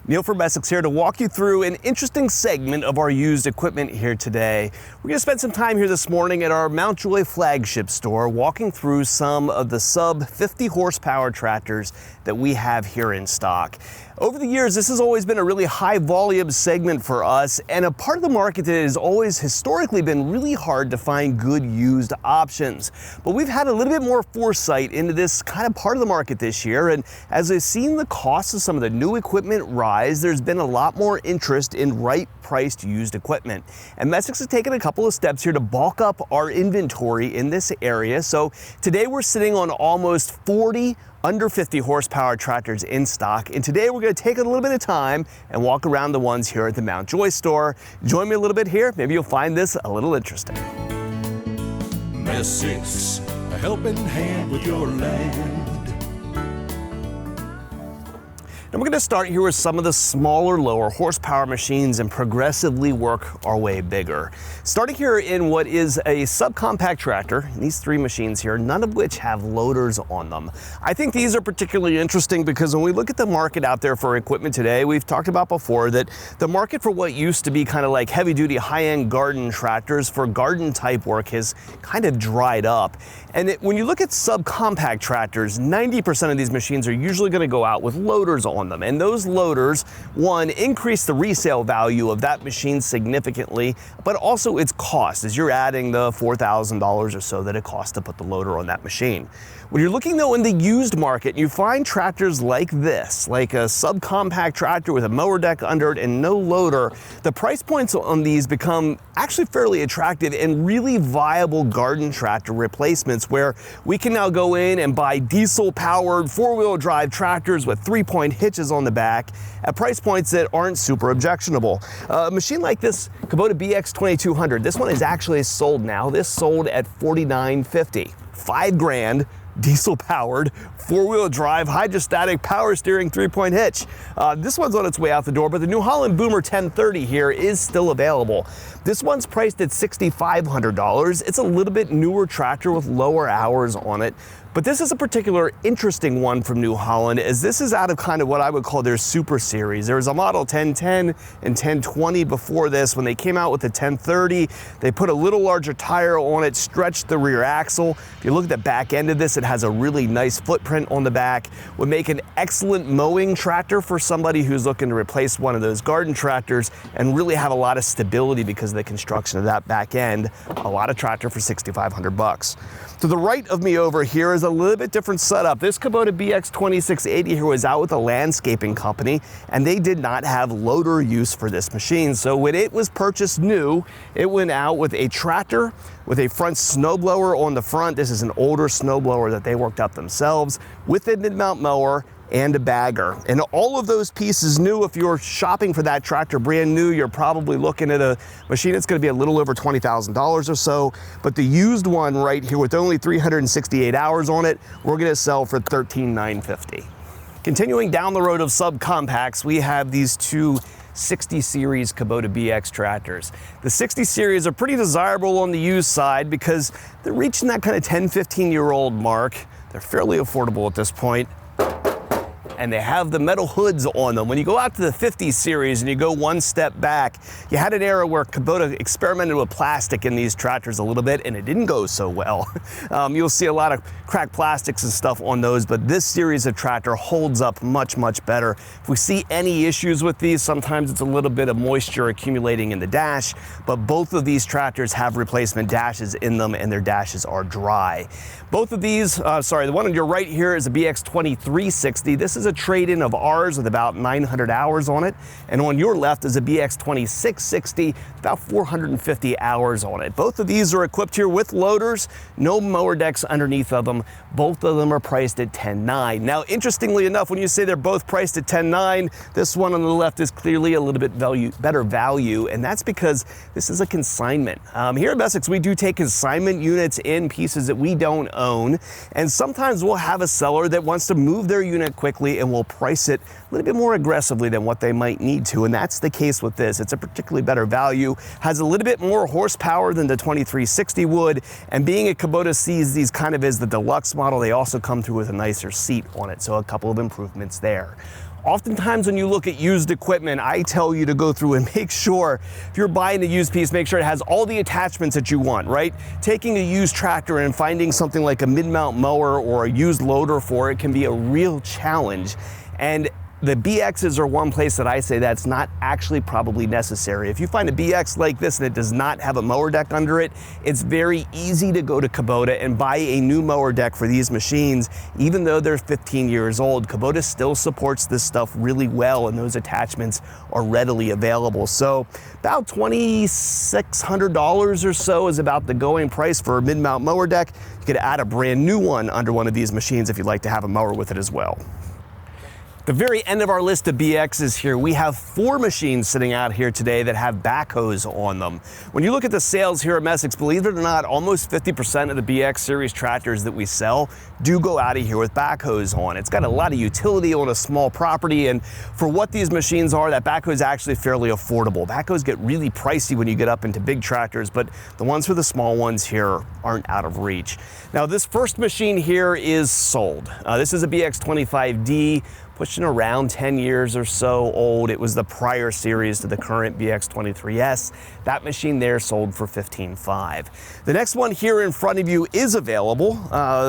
Neil from Essex here to walk you through an interesting segment of our used equipment here today. We're going to spend some time here this morning at our Mountjoy flagship store walking through some of the sub 50 horsepower tractors that we have here in stock. Over the years, this has always been a really high volume segment for us and a part of the market that has always historically been really hard to find good used options. But we've had a little bit more foresight into this kind of part of the market this year, and as we've seen the cost of some of the new equipment rise, there's been a lot more interest in right priced used equipment. And Essex has taken a couple of steps here to bulk up our inventory in this area. So today we're sitting on almost 40 under 50 horsepower tractors in stock. And today we're going to take a little bit of time and walk around the ones here at the Mountjoy store. Join me a little bit here. Maybe you'll find this a little interesting. Essex, a helping hand with your land. And we're going to start here with some of the smaller, lower horsepower machines and progressively work our way bigger. Starting here in what is a subcompact tractor, these three machines here, none of which have loaders on them. I think these are particularly interesting because when we look at the market out there for equipment today, we've talked about before that the market for what used to be kind of like heavy-duty, high-end garden tractors for garden-type work has kind of dried up. And when you look at subcompact tractors, 90% of these machines are usually going to go out with loaders on them. And those loaders, one, increase the resale value of that machine significantly, but also its cost as you're adding the $4,000 or so that it costs to put the loader on that machine. When you're looking though in the used market, you find tractors like this, like a subcompact tractor with a mower deck under it and no loader. The price points on these become actually fairly attractive and really viable garden tractor replacements where we can now go in and buy diesel powered four-wheel drive tractors with 3-point hitches on the back at price points that aren't super objectionable. A machine like this Kubota BX 2200, this one is actually sold now. This sold at $49.50, $5,000. Diesel powered, four-wheel drive, hydrostatic power steering, 3-point hitch. This one's on its way out the door, but the New Holland Boomer 1030 here is still available. This one's priced at $6,500. It's a little bit newer tractor with lower hours on it. But this is a particular interesting one from New Holland, as this is out of kind of what I would call their super series. There was a model 1010 and 1020 before this. When they came out with the 1030, they put a little larger tire on it, stretched the rear axle. If you look at the back end of this, it has a really nice footprint on the back. Would make an excellent mowing tractor for somebody who's looking to replace one of those garden tractors and really have a lot of stability because of the construction of that back end. A lot of tractor for $6,500. To the right of me over here is a little bit different setup. This Kubota BX 2680 here was out with a landscaping company, and they did not have loader use for this machine. So when it was purchased new, it went out with a tractor with a front snowblower on the front. This is an older snowblower that they worked up themselves with a mid-mount mower and a bagger. And all of those pieces new. If you're shopping for that tractor brand new, you're probably looking at a machine that's going to be a little over $20,000 or so. But the used one right here with only 368 hours on it, we're going to sell for $13,950. Continuing down the road of subcompacts, we have these two 60 series Kubota BX tractors. The 60 series are pretty desirable on the used side because they're reaching that kind of 10-15-year-old mark. They're fairly affordable at this point, and they have the metal hoods on them. When you go out to the 50 series and you go one step back, you had an era where Kubota experimented with plastic in these tractors a little bit, and it didn't go so well. You'll see a lot of cracked plastics and stuff on those, but this series of tractor holds up much, much better. If we see any issues with these, sometimes it's a little bit of moisture accumulating in the dash, but both of these tractors have replacement dashes in them, and their dashes are dry. Both of these, the one on your right here is a BX 2360. This is a trade-in of ours with about 900 hours on it. And on your left is a BX 2660, about 450 hours on it. Both of these are equipped here with loaders, no mower decks underneath of them. Both of them are priced at $10,900. Now, interestingly enough, when you say they're both priced at $10,900, this one on the left is clearly a little bit better value, and that's because this is a consignment. Here at Essex, we do take consignment units in pieces that we don't own, and sometimes we'll have a seller that wants to move their unit quickly and will price it a little bit more aggressively than what they might need to, and that's the case with this. It's a particularly better value, has a little bit more horsepower than the 2360 would, and being a Kubota sees these kind of as the deluxe model, they also come through with a nicer seat on it, so a couple of improvements there. Oftentimes when you look at used equipment, I tell you to go through and make sure, if you're buying a used piece, make sure it has all the attachments that you want, right? Taking a used tractor and finding something like a mid-mount mower or a used loader for it can be a real challenge. And the BXs are one place that I say that's not actually probably necessary. If you find a BX like this and it does not have a mower deck under it, it's very easy to go to Kubota and buy a new mower deck for these machines. Even though they're 15 years old, Kubota still supports this stuff really well, and those attachments are readily available. So about $2,600 or so is about the going price for a mid-mount mower deck. You could add a brand new one under one of these machines if you'd like to have a mower with it as well. The very end of our list of BXs here, we have 4 machines sitting out here today that have backhoes on them. When you look at the sales here at Messick's, believe it or not, almost 50% of the BX series tractors that we sell do go out of here with backhoes on. It's got a lot of utility on a small property, and for what these machines are, that backhoe is actually fairly affordable. Backhoes get really pricey when you get up into big tractors, but the ones for the small ones here aren't out of reach. Now, this first machine here is sold. This is a BX25D, pushing around 10 years or so old. It was the prior series to the current BX23S. That machine there sold for $15,500. The next one here in front of you is available.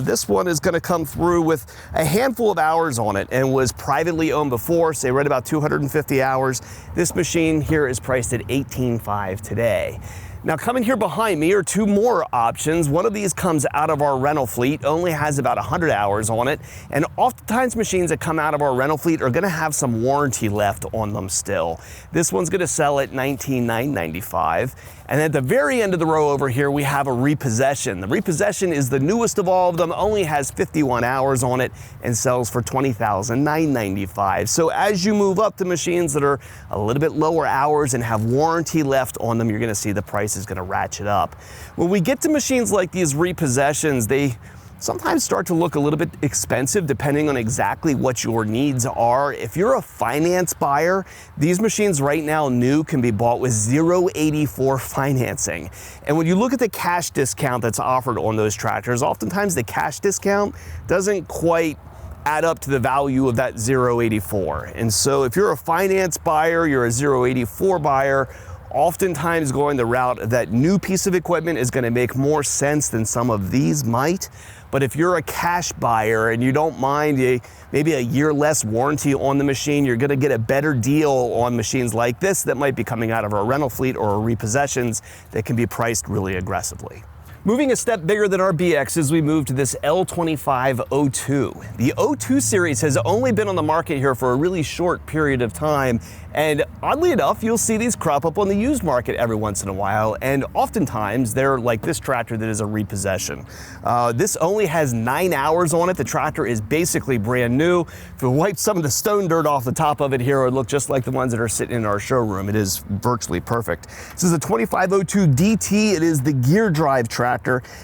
This one is gonna come through with a handful of hours on it and was privately owned before, say right about 250 hours. This machine here is priced at $18,500 today. Now, coming here behind me are 2 more options. One of these comes out of our rental fleet, only has about 100 hours on it, and oftentimes machines that come out of our rental fleet are gonna have some warranty left on them still. This one's gonna sell at $19,995. And at the very end of the row over here, we have a repossession. The repossession is the newest of all of them, only has 51 hours on it, and sells for $20,995. So as you move up to machines that are a little bit lower hours and have warranty left on them, you're gonna see the price is gonna ratchet up. When we get to machines like these repossessions, they sometimes start to look a little bit expensive depending on exactly what your needs are. If you're a finance buyer, these machines right now new can be bought with 0.84 financing. And when you look at the cash discount that's offered on those tractors, oftentimes the cash discount doesn't quite add up to the value of that 0.84. And so if you're a finance buyer, you're a 0.84 buyer, oftentimes going the route of that new piece of equipment is going to make more sense than some of these might. But if you're a cash buyer and you don't mind maybe a year less warranty on the machine, you're going to get a better deal on machines like this that might be coming out of our rental fleet or repossessions that can be priced really aggressively. Moving a step bigger than our BXs, we move to this L2502. The 02 series has only been on the market here for a really short period of time, and oddly enough, you'll see these crop up on the used market every once in a while, and oftentimes they're like this tractor that is a repossession. This only has 9 hours on it. The tractor is basically brand new. If we wipe some of the stone dirt off the top of it here, it would look just like the ones that are sitting in our showroom. It is virtually perfect. This is a 2502 DT. It is the gear drive tractor.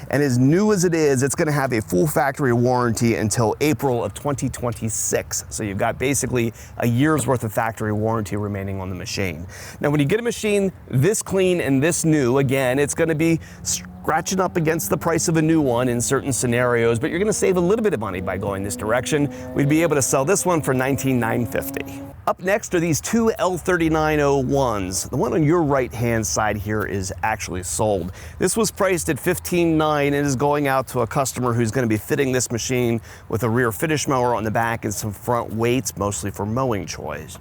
And as new as it is, it's going to have a full factory warranty until April of 2026. So you've got basically a year's worth of factory warranty remaining on the machine. Now, when you get a machine this clean and this new, again, it's going to be scratching up against the price of a new one in certain scenarios, but you're going to save a little bit of money by going this direction. We'd be able to sell this one for $19,950. Up next are these 2 L3901s. The one on your right-hand side here is actually sold. This was priced at $15,900 and is going out to a customer who's going to be fitting this machine with a rear finish mower on the back and some front weights, mostly for mowing chores.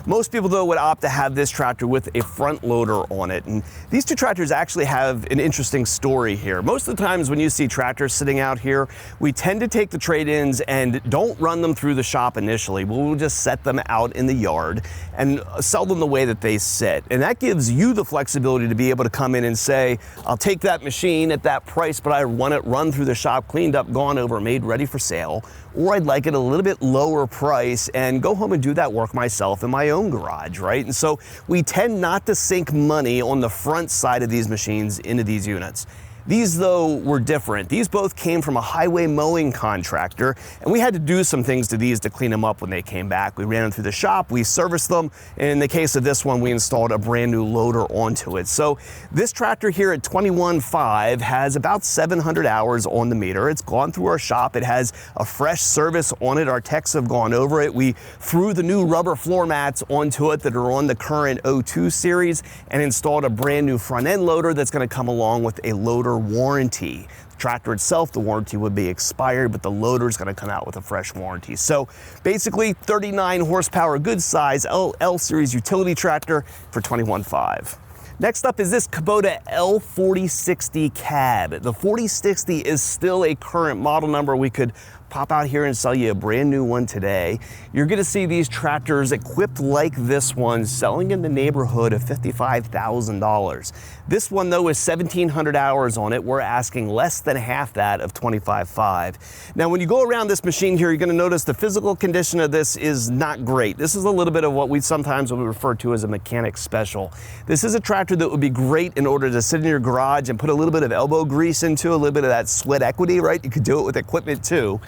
Most people, though, would opt to have this tractor with a front loader on it. And these 2 tractors actually have an interesting story here. Most of the times when you see tractors sitting out here, we tend to take the trade-ins and don't run them through the shop initially. We'll just set them out in the yard and sell them the way that they sit. And that gives you the flexibility to be able to come in and say, I'll take that machine at that price, but I want it run through the shop, cleaned up, gone over, made ready for sale. Or I'd like it a little bit lower price and go home and do that work myself in my own garage, right? And so we tend not to sink money on the front side of these machines into these units. These, though, were different. These both came from a highway mowing contractor, and we had to do some things to these to clean them up when they came back. We ran them through the shop, we serviced them, and in the case of this one, we installed a brand new loader onto it. So this tractor here at 21.5 has about 700 hours on the meter. It's gone through our shop. It has a fresh service on it. Our techs have gone over it. We threw the new rubber floor mats onto it that are on the current 02 series and installed a brand new front end loader that's going to come along with a loader warranty. The tractor itself, the warranty would be expired, but the loader is going to come out with a fresh warranty. So basically 39 horsepower, good size L series utility tractor for 21.5. Next up is this Kubota L4060 cab. The 4060 is still a current model number. We could pop out here and sell you a brand new one today. You're gonna see these tractors equipped like this one selling in the neighborhood of $55,000. This one, though, is 1,700 hours on it. We're asking less than half that of 25.5. Now, when you go around this machine here, you're gonna notice the physical condition of this is not great. This is a little bit of what we sometimes would refer to as a mechanic special. This is a tractor that would be great in order to sit in your garage and put a little bit of elbow grease into, a little bit of that sweat equity, right? You could do it with equipment too.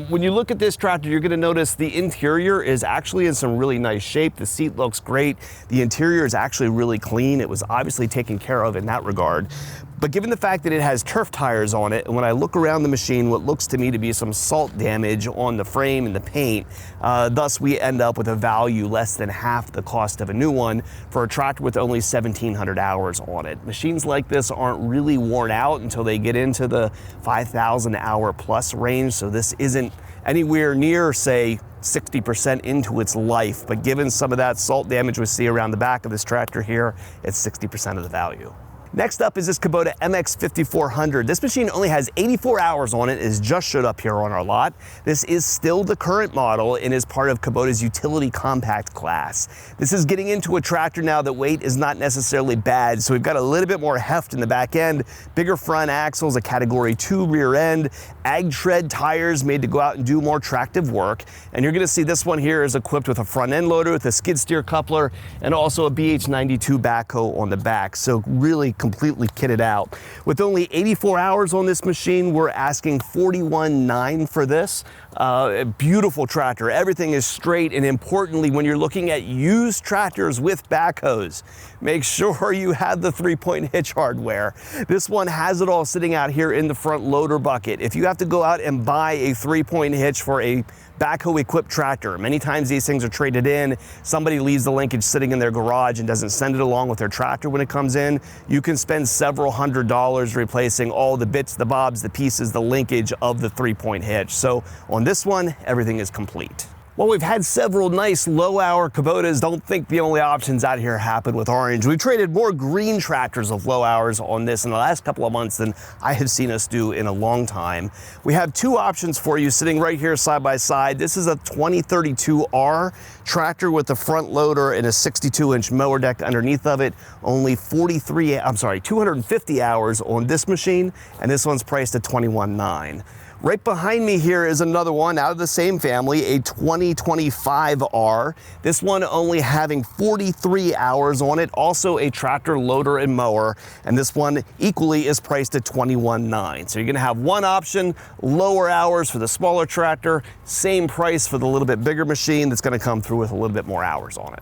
When you look at this tractor, you're gonna notice the interior is actually in some really nice shape. The seat looks great. The interior is actually really clean. It was obviously taken care of in that regard. But given the fact that it has turf tires on it, and when I look around the machine, what looks to me to be some salt damage on the frame and the paint, thus we end up with a value less than half the cost of a new one for a tractor with only 1,700 hours on it. Machines like this aren't really worn out until they get into the 5,000 hour plus range, so this isn't anywhere near, say, 60% into its life, but given some of that salt damage we see around the back of this tractor here, it's 60% of the value. Next up is this Kubota MX5400. This machine only has 84 hours on it. It has just showed up here on our lot. This is still the current model and is part of Kubota's utility compact class. This is getting into a tractor now that weight is not necessarily bad, so we've got a little bit more heft in the back end, bigger front axles, a category 2 rear end, ag tread tires made to go out and do more tractive work. And you're gonna see this one here is equipped with a front end loader with a skid steer coupler and also a BH92 backhoe on the back. So really completely kitted out. With only 84 hours on this machine, we're asking $41,900 for this. A beautiful tractor. Everything is straight, and importantly, when you're looking at used tractors with backhoes, make sure you have the 3-point hitch hardware. This one has it all sitting out here in the front loader bucket. If you have to go out and buy a 3-point hitch for a backhoe equipped tractor, many times these things are traded in. Somebody leaves the linkage sitting in their garage and doesn't send it along with their tractor when it comes in. You can spend several $100s replacing all the bits, the bobs, the pieces, the linkage of the 3-point hitch. So on this one, everything is complete. Well, we've had several nice low-hour Kubotas. Don't think the only options out here happen with orange. We've traded more green tractors of low hours on this in the last couple of months than I have seen us do in a long time. We have two options for you sitting right here side by side. This is a 2032R tractor with the front loader and a 62-inch mower deck underneath of it. Only 250 hours on this machine, and this one's priced at $21,900. Right behind me here is another one out of the same family, a 2025R. This one only having 43 hours on it, also a tractor, loader, and mower, and this one equally is priced at $21,900. So you're gonna have one option, lower hours for the smaller tractor, same price for the little bit bigger machine that's gonna come through with a little bit more hours on it.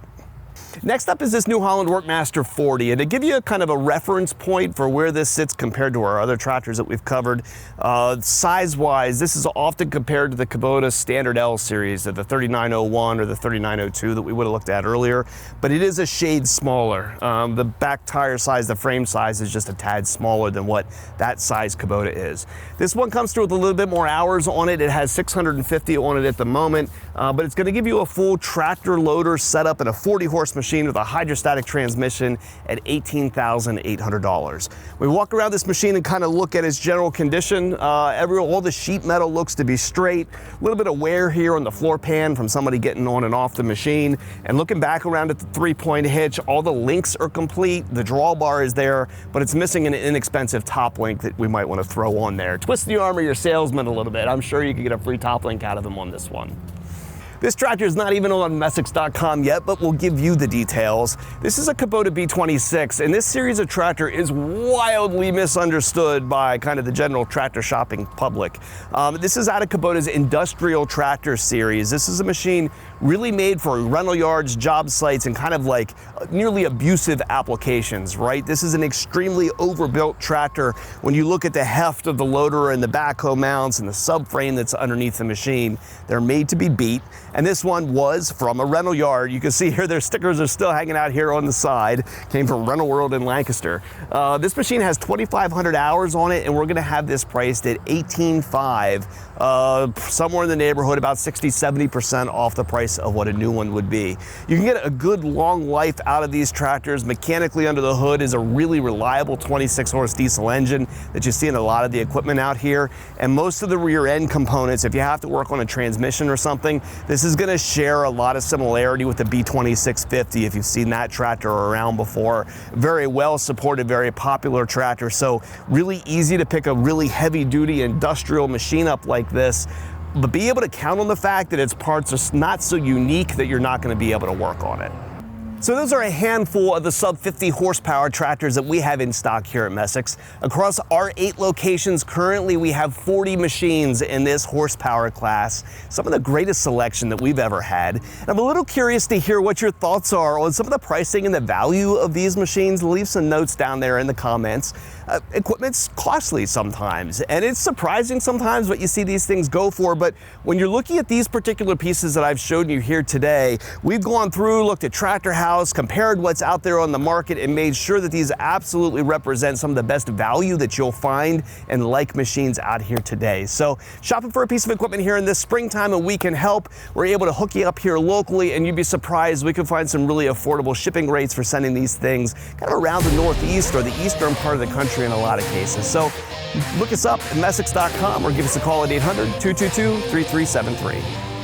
Next up is this New Holland WORKMASTER 40, and to give you a kind of a reference point for where this sits compared to our other tractors that we've covered, size-wise, this is often compared to the Kubota standard L series, the 3901 or the 3902 that we would have looked at earlier, but it is a shade smaller. The back tire size, the frame size is just a tad smaller than what that size Kubota is. This one comes through with a little bit more hours on it. It has 650 on it at the moment, but it's going to give you a full tractor loader setup and a 40-horse machine with a hydrostatic transmission at $18,800. We walk around this machine and kind of look at its general condition. All the sheet metal looks to be straight. A little bit of wear here on the floor pan from somebody getting on and off the machine. And looking back around at the 3-point hitch, all the links are complete. The drawbar is there, but it's missing an inexpensive top link that we might want to throw on there. Twist the arm of your salesman a little bit. I'm sure you could get a free top link out of them on this one. This tractor is not even on Messiks.com yet, but we'll give you the details. This is a Kubota B26, and this series of tractor is wildly misunderstood by kind of the general tractor shopping public. This is out of Kubota's industrial tractor series. This is a machine really made for rental yards, job sites, and kind of like nearly abusive applications, right? This is an extremely overbuilt tractor when you look at the heft of the loader and the backhoe mounts and the subframe that's underneath the machine. They're made to be beat, and this one was from a rental yard. You can see here their stickers are still hanging out here on the side. Came from Rental World in Lancaster. This machine has 2,500 hours on it, and we're gonna have this priced at $18,500, somewhere in the neighborhood, about 60–70% off the price of what a new one would be. You can get a good long life out of these tractors. Mechanically under the hood is a really reliable 26 horse diesel engine that you see in a lot of the equipment out here. And most of the rear end components, if you have to work on a transmission or something, this is going to share a lot of similarity with the B2650 if you've seen that tractor around before. Very well supported, very popular tractor. So really easy to pick a really heavy duty industrial machine up like this, but be able to count on the fact that its parts are not so unique that you're not going to be able to work on it. So those are a handful of the sub 50 horsepower tractors that we have in stock here at Messiks. Across our 8 locations, currently we have 40 machines in this horsepower class, some of the greatest selection that we've ever had. And I'm a little curious to hear what your thoughts are on some of the pricing and the value of these machines. Leave some notes down there in the comments. Equipment's costly sometimes, and it's surprising sometimes what you see these things go for, but when you're looking at these particular pieces that I've shown you here today, we've gone through, looked at Tractor House, compared what's out there on the market, and made sure that these absolutely represent some of the best value that you'll find in like machines out here today. So shopping for a piece of equipment here in this springtime and we can help. We're able to hook you up here locally, and you'd be surprised we can find some really affordable shipping rates for sending these things kind of around the Northeast or the eastern part of the country in a lot of cases. So look us up at Messiks.com or give us a call at 800-222-3373.